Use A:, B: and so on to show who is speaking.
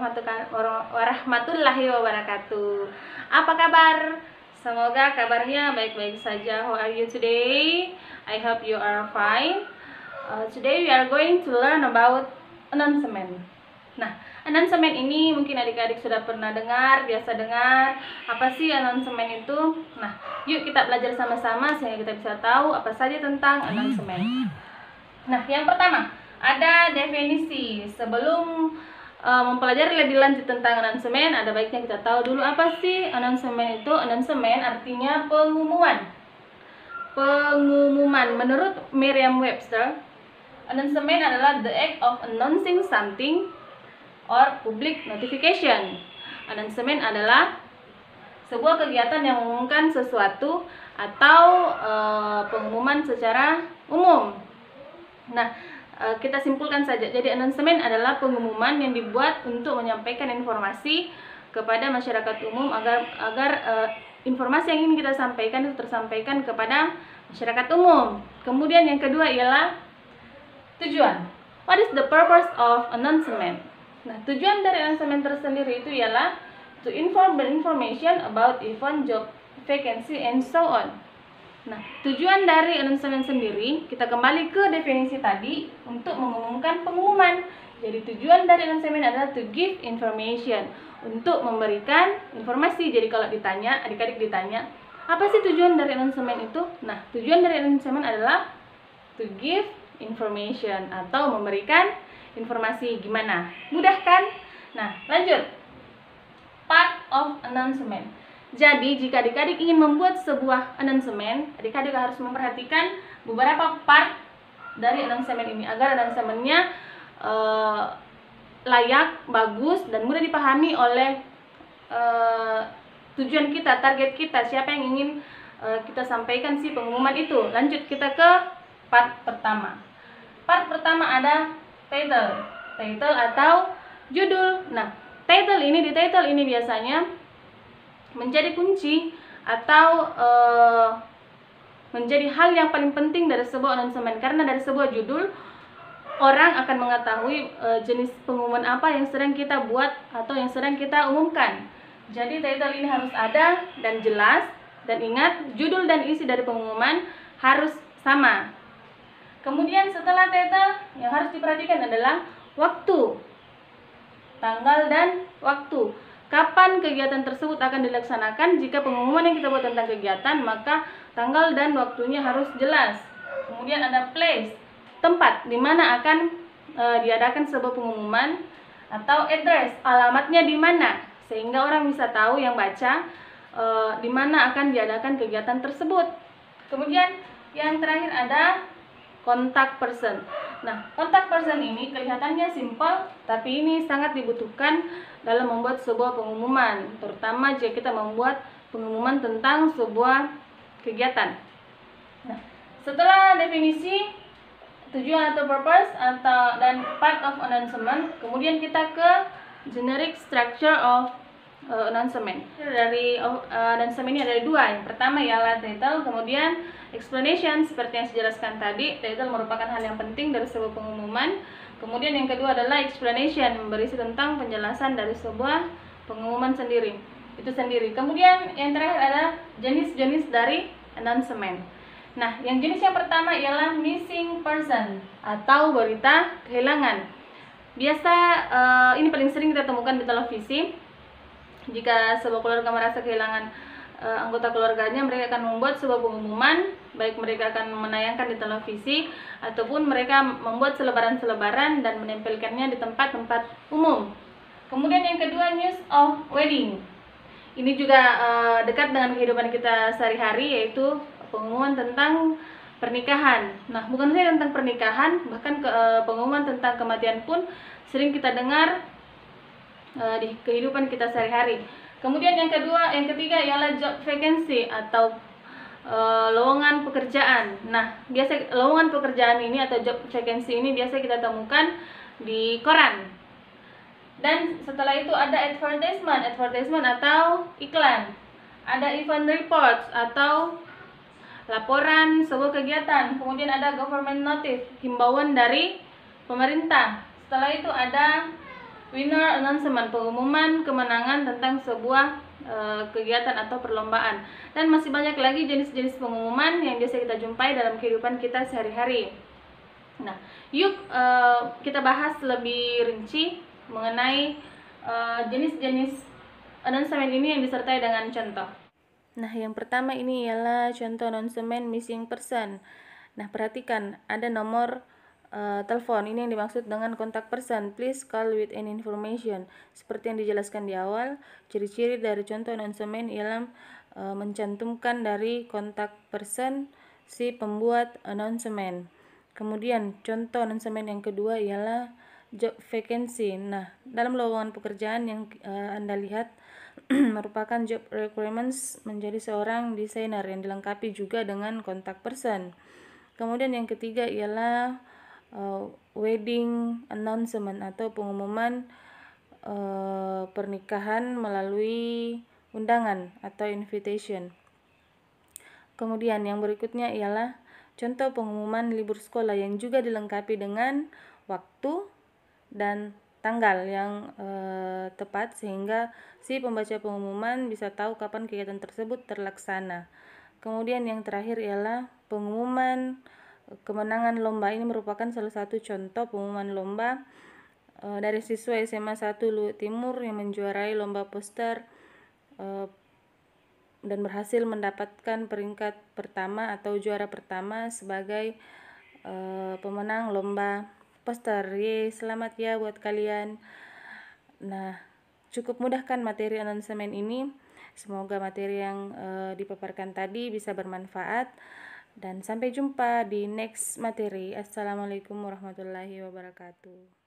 A: warahmatullahi wabarakatuh. Apa kabar? Semoga kabarnya baik-baik saja. How are you today? I hope you are fine. Today we are going to learn about announcement. Nah, announcement ini mungkin adik-adik sudah pernah dengar, biasa dengar. Apa sih announcement itu? Nah, yuk kita belajar sama-sama sehingga kita bisa tahu apa saja tentang announcement. Nah, yang pertama, ada definisi. Sebelum mempelajari lebih lanjut tentang announcement, ada baiknya kita tahu dulu apa sih announcement itu. Announcement artinya pengumuman. Pengumuman. Menurut Merriam-Webster, announcement adalah the act of announcing something or public notification. Announcement adalah sebuah kegiatan yang mengumumkan sesuatu atau pengumuman secara umum. Nah, kita simpulkan saja. Jadi announcement adalah pengumuman yang dibuat untuk menyampaikan informasi kepada masyarakat umum agar informasi yang ingin kita sampaikan itu tersampaikan kepada masyarakat umum. Kemudian yang kedua ialah tujuan. What is the purpose of announcement? Nah, tujuan dari announcement tersendiri itu ialah to inform the information about event, job, vacancy, and so on. Nah, tujuan dari announcement sendiri, kita kembali ke definisi tadi, untuk mengumumkan pengumuman. Jadi tujuan dari announcement adalah to give information, untuk memberikan informasi. Jadi kalau ditanya, adik-adik ditanya, apa sih tujuan dari announcement itu? Nah, tujuan dari announcement adalah to give information, atau memberikan informasi. Gimana? Mudah kan? Nah, lanjut. Part of announcement. Jadi, jika adik-adik ingin membuat sebuah announcement, adik-adik harus memperhatikan beberapa part dari announcement ini agar announcementnya layak, bagus, dan mudah dipahami oleh tujuan kita, target kita, siapa yang ingin kita sampaikan si pengumuman itu. Lanjut kita ke part pertama. Part pertama ada title. Title atau judul. Nah, di title ini biasanya menjadi kunci atau menjadi hal yang paling penting dari sebuah announcement, karena dari sebuah judul orang akan mengetahui jenis pengumuman apa yang sedang kita buat atau yang sedang kita umumkan. Jadi title ini harus ada dan jelas, dan ingat, judul dan isi dari pengumuman harus sama. Kemudian setelah title, yang harus diperhatikan adalah waktu, tanggal dan waktu. Kapan kegiatan tersebut akan dilaksanakan? Jika pengumuman yang kita buat tentang kegiatan, maka tanggal dan waktunya harus jelas. Kemudian ada place, tempat di mana akan diadakan sebuah pengumuman, atau address, alamatnya di mana, sehingga orang bisa tahu yang baca di mana akan diadakan kegiatan tersebut. Kemudian yang terakhir ada contact person. Nah, contact person ini kelihatannya simpel, tapi ini sangat dibutuhkan dalam membuat sebuah pengumuman, terutama jika kita membuat pengumuman tentang sebuah kegiatan. Nah, setelah definisi, tujuan atau purpose dan part of announcement, kemudian kita ke generic structure of announcement. Dari announcement ini ada dua. Yang pertama ialah title, kemudian explanation. Seperti yang saya jelaskan tadi, title merupakan hal yang penting dari sebuah pengumuman. Kemudian yang kedua adalah explanation, berisi tentang penjelasan dari sebuah pengumuman itu sendiri. Kemudian yang terakhir ada jenis-jenis dari announcement. Nah, yang jenis yang pertama ialah missing person atau berita kehilangan. Biasa ini paling sering kita temukan di televisi. Jika sebuah keluarga merasa kehilangan anggota keluarganya, mereka akan membuat sebuah pengumuman, baik mereka akan menayangkan di televisi ataupun mereka membuat selebaran-selebaran dan menempelkannya di tempat-tempat umum. Kemudian yang kedua, news of wedding. Ini juga dekat dengan kehidupan kita sehari-hari, yaitu pengumuman tentang pernikahan. Nah, bukan saja tentang pernikahan, bahkan pengumuman tentang kematian pun sering kita dengar di kehidupan kita sehari-hari. Kemudian yang ketiga ialah job vacancy atau lowongan pekerjaan. Nah, biasa lowongan pekerjaan ini atau job vacancy ini biasa kita temukan di koran. Dan setelah itu ada advertisement atau iklan. Ada event reports atau laporan sebuah kegiatan. Kemudian ada government notice, himbauan dari pemerintah. Setelah itu ada winner announcement, pengumuman kemenangan tentang sebuah kegiatan atau perlombaan. Dan masih banyak lagi jenis-jenis pengumuman yang biasa kita jumpai dalam kehidupan kita sehari-hari. Nah, yuk kita bahas lebih rinci mengenai jenis-jenis announcement ini yang disertai dengan contoh. Nah, yang pertama ini ialah contoh announcement missing person. Nah, perhatikan ada nomor telepon. Ini yang dimaksud dengan kontak person. Please call with any information. Seperti yang dijelaskan di awal, ciri-ciri dari contoh announcement ialah mencantumkan dari kontak person si pembuat announcement. Kemudian contoh announcement yang kedua ialah job vacancy. Nah, dalam lowongan pekerjaan yang Anda lihat merupakan job requirements menjadi seorang desainer yang dilengkapi juga dengan kontak person. Kemudian yang ketiga ialah wedding announcement atau pengumuman pernikahan melalui undangan atau invitation. Kemudian yang berikutnya ialah contoh pengumuman libur sekolah yang juga dilengkapi dengan waktu dan tanggal yang tepat sehingga si pembaca pengumuman bisa tahu kapan kegiatan tersebut terlaksana. Kemudian yang terakhir ialah pengumuman kemenangan lomba. Ini merupakan salah satu contoh pengumuman lomba dari siswa SMA 1 Luhut Timur yang menjuarai lomba poster dan berhasil mendapatkan peringkat pertama atau juara pertama sebagai pemenang lomba poster. Selamat ya buat kalian. Nah, cukup mudah kan materi announcement ini. Semoga materi yang dipaparkan tadi bisa bermanfaat. Dan sampai jumpa di next materi. Assalamualaikum warahmatullahi wabarakatuh.